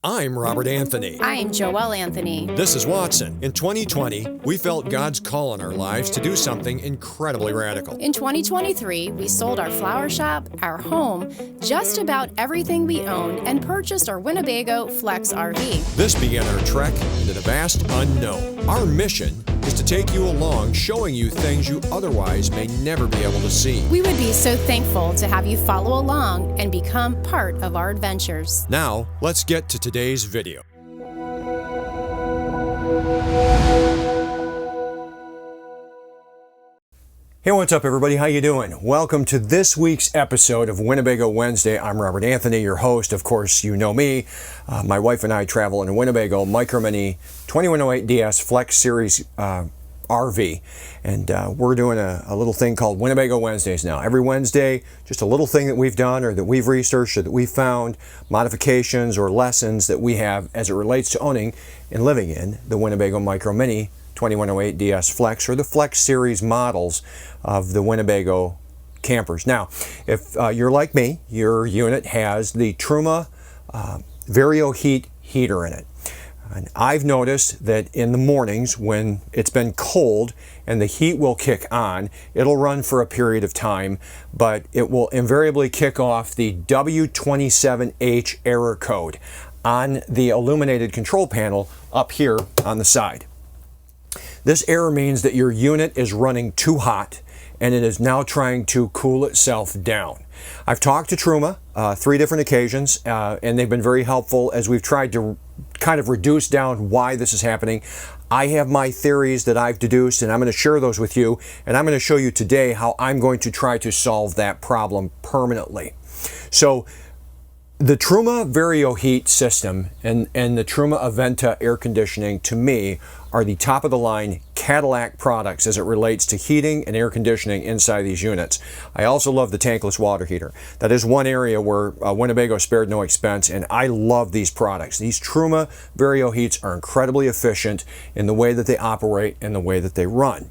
I'm Robert Anthony. I'm Joelle Anthony. This is Watson. In 2020, we felt God's call in our lives to do something incredibly radical. In 2023, we sold our flower shop, our home, just about everything we owned, and purchased our Winnebago FLX RV. This began our trek into the vast unknown. Our mission is to take you along, showing you things you otherwise may never be able to see. We would be so thankful to have you follow along and become part of our adventures. Now, let's get to today's video. Hey, what's up everybody? How you doing? Welcome to this week's episode of Winnebago Wednesday. I'm Robert Anthony, your host. Of course, you know me. My wife and I travel in a Winnebago Micro Minnie 2108 DS Flex Series RV. And we're doing a little thing called Winnebago Wednesdays now. Every Wednesday, just a little thing that we've done or that we've researched or that we've found, modifications or lessons that we have as it relates to owning and living in the Winnebago Micro Minnie 2108 DS Flex or the Flex Series models of the Winnebago campers. Now, if you're like me, your unit has the Truma Varioheat heater in it. And I've noticed that in the mornings when it's been cold and the heat will kick on, it'll run for a period of time, but it will invariably kick off the W27H error code on the illuminated control panel up here on the side. This error means that your unit is running too hot and it is now trying to cool itself down. I've talked to Truma 3 different occasions and they've been very helpful as we've tried to kind of reduce down why this is happening. I have my theories that I've deduced and I'm going to share those with you, and I'm going to show you today how I'm going to try to solve that problem permanently. So the Truma Varioheat system and the Truma Aventa air conditioning, to me, are the top of the line Cadillac products as it relates to heating and air conditioning inside these units. I also love the tankless water heater. That is one area where Winnebago spared no expense, and I love these products. These Truma Varioheats are incredibly efficient in the way that they operate and the way that they run.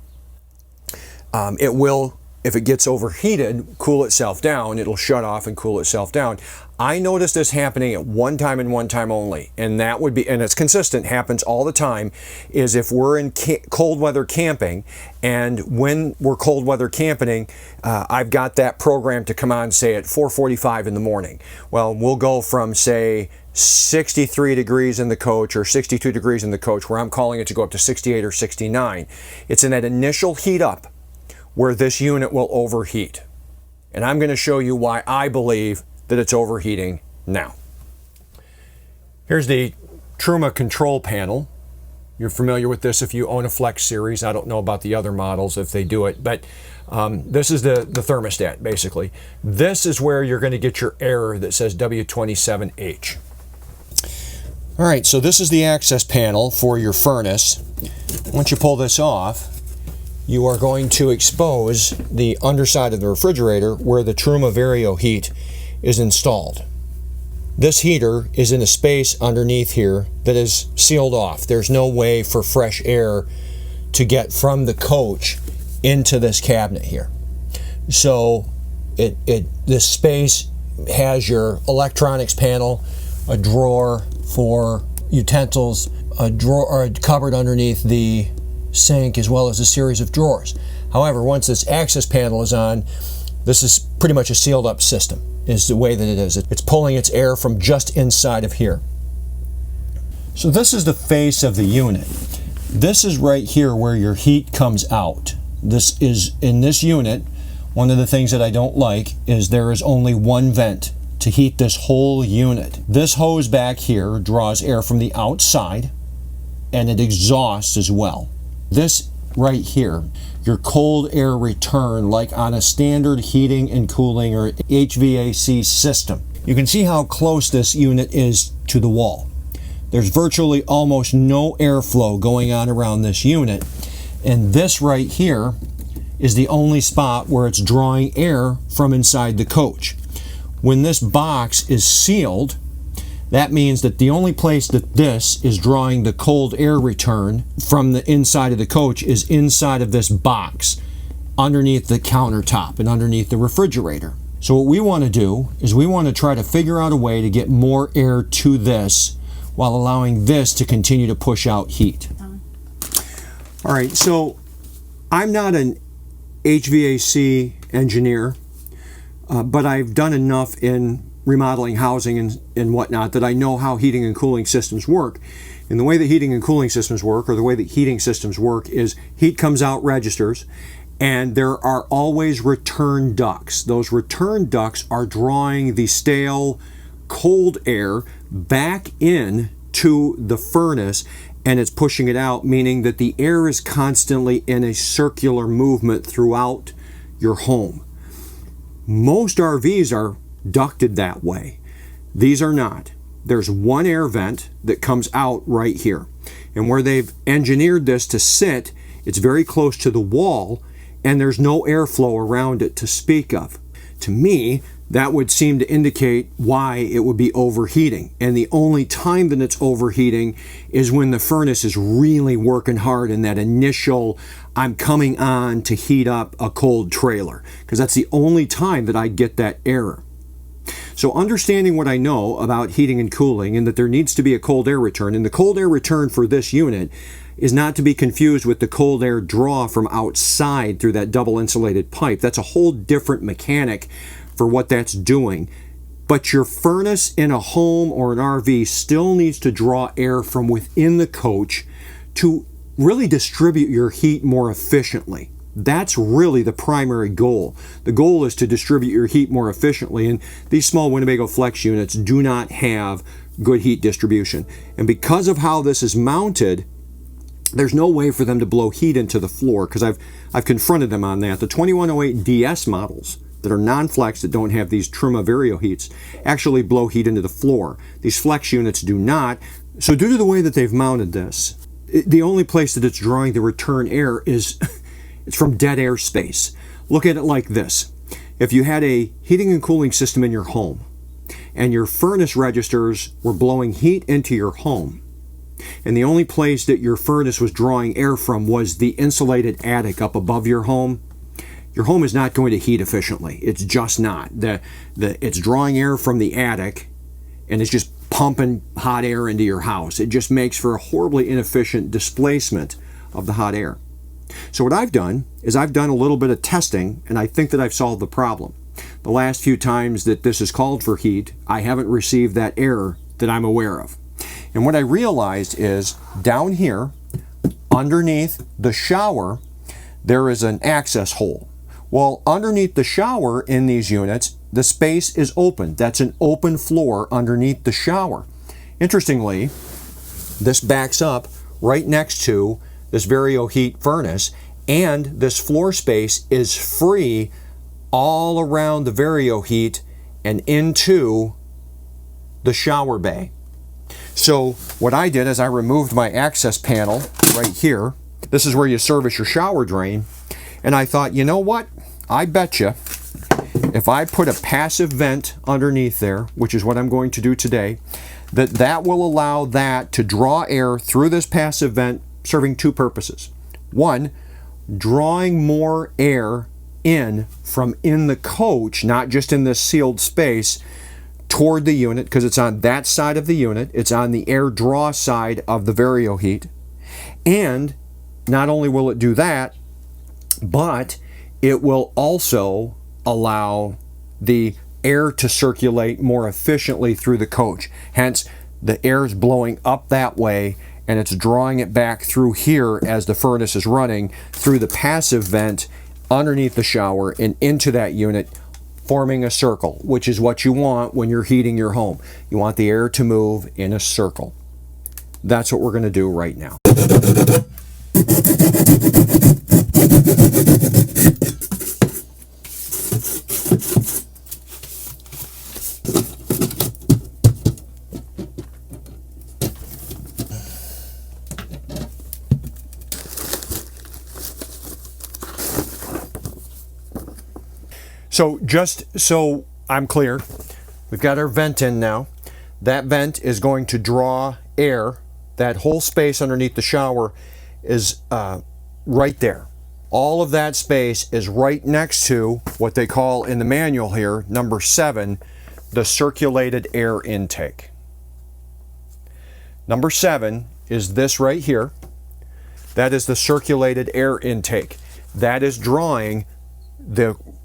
It will, if it gets overheated, cool itself down. It'll shut off and cool itself down. I noticed this happening at one time and one time only, and that would be, and it's consistent, happens all the time, is if we're in cold weather camping, and when we're cold weather camping, I've got that program to come on, say at 4:45 in the morning. Well, we'll go from, say, 63 degrees in the coach or 62 degrees in the coach, where I'm calling it to go up to 68 or 69. It's in that initial heat up where this unit will overheat. And I'm going to show you why I believe that it's overheating now. Here's the Truma control panel. You're familiar with this if you own a Flex Series. I don't know about the other models if they do it, but this is the thermostat, basically. This is where you're going to get your error that says W27H. All right, so this is the access panel for your furnace. Once you pull this off, you are going to expose the underside of the refrigerator where the Truma Varioheat is installed. This heater is in a space underneath here that is sealed off. There's no way for fresh air to get from the coach into this cabinet here. So this space has your electronics panel, a drawer for utensils, a drawer or a cupboard underneath the sink, as well as a series of drawers. However, once this access panel is on, this is pretty much a sealed up system, is the way that it is. It's pulling its air from just inside of here. So this is the face of the unit. This is right here where your heat comes out. This is, in this unit, one of the things that I don't like is there is only one vent to heat this whole unit. This hose back here draws air from the outside and it exhausts as well. This right here, your cold air return, like on a standard heating and cooling or HVAC system. You can see how close this unit is to the wall. There's virtually almost no airflow going on around this unit, and this right here is the only spot where it's drawing air from inside the coach. When this box is sealed, that means that the only place that this is drawing the cold air return from the inside of the coach is inside of this box underneath the countertop and underneath the refrigerator. So what we want to do is we want to try to figure out a way to get more air to this while allowing this to continue to push out heat. All right, so I'm not an HVAC engineer, but I've done enough in remodeling housing and whatnot that I know how heating and cooling systems work. And the way that heating and cooling systems work, or the way that heating systems work, is heat comes out registers, and there are always return ducts. Those return ducts are drawing the stale, cold air back in to the furnace, and it's pushing it out, meaning that the air is constantly in a circular movement throughout your home. Most RVs are ducted that way. These are not. There's one air vent that comes out right here. And where they've engineered this to sit, it's very close to the wall, and there's no airflow around it to speak of. To me, that would seem to indicate why it would be overheating. And the only time that it's overheating is when the furnace is really working hard in that initial, I'm coming on to heat up a cold trailer, because that's the only time that I get that error. So understanding what I know about heating and cooling, and that there needs to be a cold air return, and the cold air return for this unit is not to be confused with the cold air draw from outside through that double insulated pipe. That's a whole different mechanic for what that's doing. But your furnace in a home or an RV still needs to draw air from within the coach to really distribute your heat more efficiently. That's really the primary goal. The goal is to distribute your heat more efficiently, and these small Winnebago FLX units do not have good heat distribution. And because of how this is mounted, there's no way for them to blow heat into the floor, because I've confronted them on that. The 2108 DS models that are non-flex, that don't have these Truma Varioheats, actually blow heat into the floor. These FLX units do not. So due to the way that they've mounted this, the only place that it's drawing the return air is it's from dead air space. Look at it like this. If you had a heating and cooling system in your home, and your furnace registers were blowing heat into your home, and the only place that your furnace was drawing air from was the insulated attic up above your home is not going to heat efficiently. It's just not. It's drawing air from the attic, and it's just pumping hot air into your house. It just makes for a horribly inefficient displacement of the hot air. So what I've done is I've done a little bit of testing, and I think that I've solved the problem. The last few times that this has called for heat, I haven't received that error that I'm aware of. And what I realized is down here, underneath the shower, there is an access hole. Well, underneath the shower in these units, the space is open. That's an open floor underneath the shower. Interestingly, this backs up right next to this Varioheat furnace, and this floor space is free all around the Varioheat and into the shower bay. So what I did is I removed my access panel right here. This is where you service your shower drain. And I thought, you know what? I bet you if I put a passive vent underneath there, which is what I'm going to do today, that will allow that to draw air through this passive vent, serving two purposes. One, drawing more air in from in the coach, not just in this sealed space, toward the unit, because it's on that side of the unit. It's on the air draw side of the Varioheat. And not only will it do that, but it will also allow the air to circulate more efficiently through the coach. Hence, the air is blowing up that way, and it's drawing it back through here as the furnace is running through the passive vent underneath the shower and into that unit, forming a circle, which is what you want when you're heating your home. You want the air to move in a circle. That's what we're going to do right now. So just so I'm clear, we've got our vent in now. That vent is going to draw air. That whole space underneath the shower is right there. All of that space is right next to what they call in the manual here, number 7, the circulated air intake. Number 7 is this right here. That is the circulated air intake. That is drawing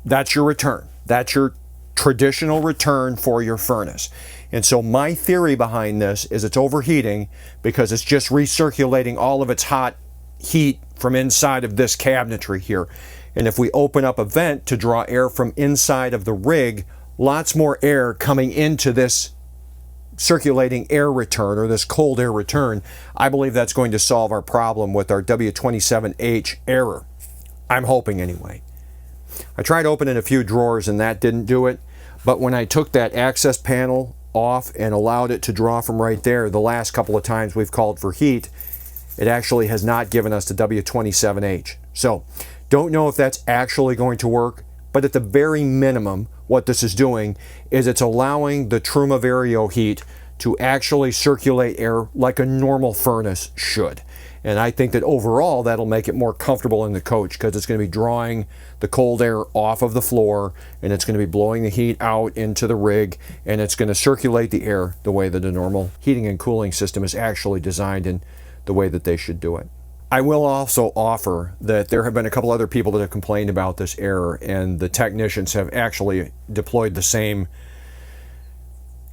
that's your return. That's your traditional return for your furnace. And so my theory behind this is it's overheating because it's just recirculating all of its hot heat from inside of this cabinetry here. And if we open up a vent to draw air from inside of the rig, lots more air coming into this circulating air return, or this cold air return, I believe that's going to solve our problem with our W27H error. I'm hoping anyway. I tried opening a few drawers and that didn't do it, but when I took that access panel off and allowed it to draw from right there, the last couple of times we've called for heat, it actually has not given us the W27H. So, don't know if that's actually going to work, but at the very minimum, what this is doing is it's allowing the Truma Varioheat to actually circulate air like a normal furnace should. And I think that overall that'll make it more comfortable in the coach because it's going to be drawing the cold air off of the floor and it's going to be blowing the heat out into the rig, and it's going to circulate the air the way that a normal heating and cooling system is actually designed in the way that they should do it. I will also offer that there have been a couple other people that have complained about this error, and the technicians have actually deployed the same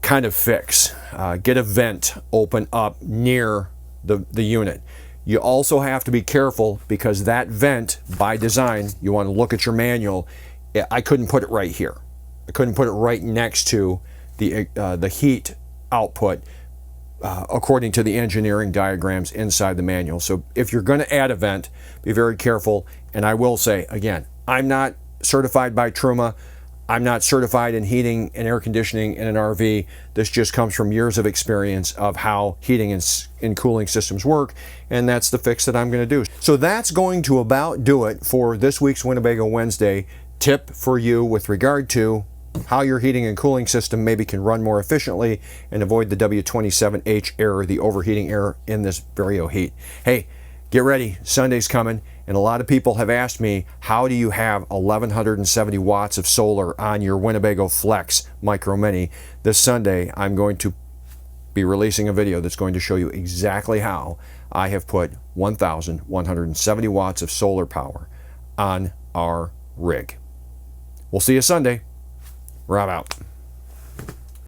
kind of fix. Get a vent open up near the unit. You also have to be careful because that vent, by design, you want to look at your manual. I couldn't put it right here. I couldn't put it right next to the heat output according to the engineering diagrams inside the manual. So if you're going to add a vent, be very careful. And I will say, again, I'm not certified by Truma. I'm not certified in heating and air conditioning in an RV. This just comes from years of experience of how heating and cooling systems work, and that's the fix that I'm going to do. So that's going to about do it for this week's Winnebago Wednesday tip for you with regard to how your heating and cooling system maybe can run more efficiently and avoid the W27H error, the overheating error in this Varioheat. Hey, get ready, Sunday's coming, and a lot of people have asked me, how do you have 1170 watts of solar on your Winnebago FLX Micro Mini? This Sunday, I'm going to be releasing a video that's going to show you exactly how I have put 1170 watts of solar power on our rig. We'll see you Sunday. Rob out.